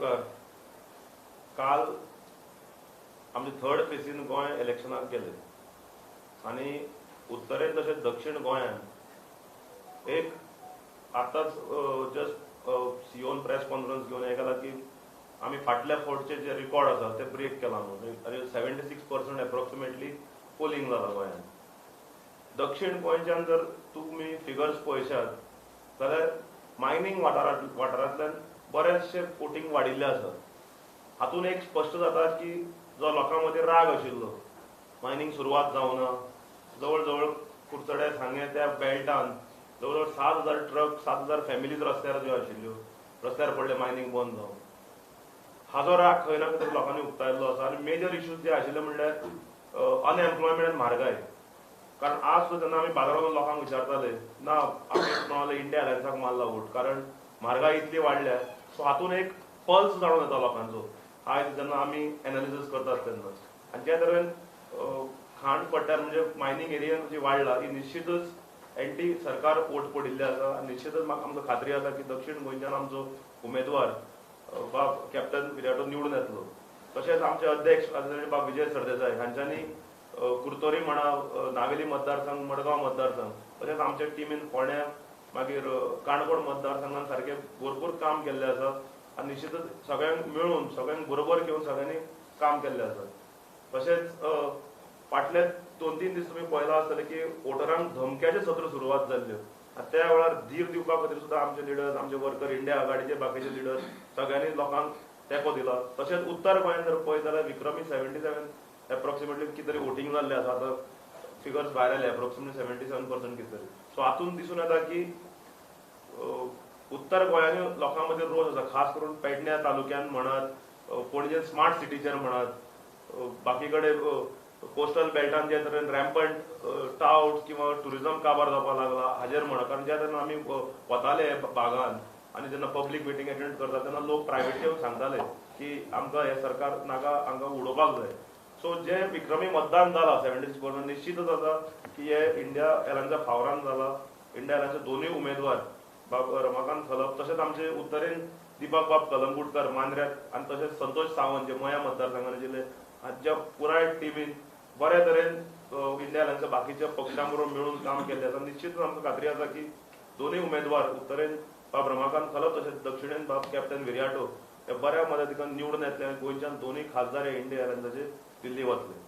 काणकोडकार, काल आमचे थर्ड फेसीन गोंय इलेक्शनाक गेले आणि उत्तरेन तशेंच दक्षिण गोंयांत एक आतांच जस्ट सीओन प्रेस कॉन्फरन्स घेवन हे केला की आमी फाटल्या फावटचे जे रिकॉर्ड आसा ते ब्रेक केला म्हणून 76% एप्रोक्सिमेटली पोलिंग जाला गोंयांत। दक्षिण गोंयच्यान जर तुमी फिगर्स पळयशात जाल्यार मायनिंग वाठारांतल्यान बरेचशे वोटिंग वाडिल्ले आसा। हातून एक स्पश्ट जाता की जो लोकां मदीं राग आशिल्लो, मायनिंग सुरवात जावना, जवळ जवळ कुडचड्या सांगे त्या बेल्टान जवळ जवळ 7,000 ट्रक 7,000 फॅमिलीज रस्त्यार ज्यो आशिल्ल्यो, रस्त्यार पडले मायनिंग बंद जावन, हाजो राग खंय ना खंय तरी लोकांनी उक्तायल्लो आसा। आनी मेजर इश्यूज जे आशिल्ले म्हणल्यार अनएम्प्लॉयमेंट आनी म्हारगाय। कारण आज सुद्दां जेन्ना आमी बाजारांत वचून लोकांक विचारताले ना आमी इंडिया अलायन्साक मारला वोट, कारण म्हारगाय इतली वाडल्या। सो हातून एक पल्स जाणून येता लोकांचो आयज जेन्ना आमी एनालिसीस करतात तेन्ना। आनी ज्या तरेन खांड पट्ट्यार म्हणजे मायनिंग एरियान जी वाडला ही निश्चितच एंटी सरकार वोट पडिल्ले आसा। आनी निश्चितच म्हाका आमकां खात्री आसा की दक्षिण गोंयच्यान आमचो उमेदवार बाब कॅप्टन विराटो निवडून येतलो। तशेंच आमचे अध्यक्ष बाब विजय सरदेसाय हांच्यांनी कुर्तोरी म्हणा, नावेली मतदारसंघ, मडगांव मतदारसंघ, तशेंच आमचे टिमीन फोंड्या मागीर काणकोण मतदारसंघान सारखे भरपूर काम केल्ले आसा। आनी निश्चितच सगळ्यांक मेळून सगळ्यांक बरोबर घेवन सगळ्यांनी काम केल्ले आसा। तशेंच फाटले 2-3 दीस तुमी पळयलां आसतलें की वोटरांक धमक्याचे सत्र सुरवात जाल्ल्यो। त्या वेळार धीर दिवपा खातीर सुद्दां आमचे लिडर्स, आमचे वर्कर, इंडिया आघाडीचे बाकीचे लिडर्स सगळ्यांनी लोकांक तेंको दिला। तशेंच उत्तर गोंयांत जर पळयत जाल्यार विक्रमी 77 एप्रोक्सिमेटली कितें तरी वोटिंग जाल्लें आसा। आतां फिगर्स भायर आयले, एप्रोक्सिमेटली 77% कितें तरी। सो हातून दिसून येता की उत्तर गोंयांनी लोकां मदीं रोस आसा, खास करून पेडण्या तालुक्यान म्हणत, पणजे स्मार्ट सिटीचेर म्हणत, बाकी कडेन कोस्टल बेल्टान जे तरेन रॅम्पंट टाउट्स किंवा टुरिझम काबार जावपाक लागला हाजेर म्हणत। कारण ज्या तरेन आमी वताले बागान आनी जेन्ना पब्लीक मिटींग एटेंड करता तेन्ना लोक प्रायवेटली येवन सांगताले की आमकां हे सरकार नाका, हांकां उडोवपाक जाय। सो जे विक्रमी मतदान जाला 76% निश्चितच आसा की हे इंडिया एलायन्सा फावरान जाला। इंडिया एलायन्साचे दोनूय उमेदवार बाब रमाकांत खलप, तशेंच आमचे उत्तरेन दिपक बाब कलंगूटकर मांद्र्यात, आनी तशेंच संतोष सावंत जे मया मतदारसंघान आशिल्ले, हांच्या पुराय टिमीन बऱ्या तरेन इंडिया एलायन्सा बाकीच्या पक्षां बरोबर मेळून काम केल्लें आसा। निश्चितच आमकां खात्री आसा की दोनूय उमेदवार उत्तरेन बाब रमाकांत खलप तशेंच दक्षिणेन बाब कॅप्टन विराटो हे बऱ्या मदतीन निवडून येतले। गोंयच्यान दोनूय खासदार हे इंडिया एलायन्साचे दिल्ली वतले।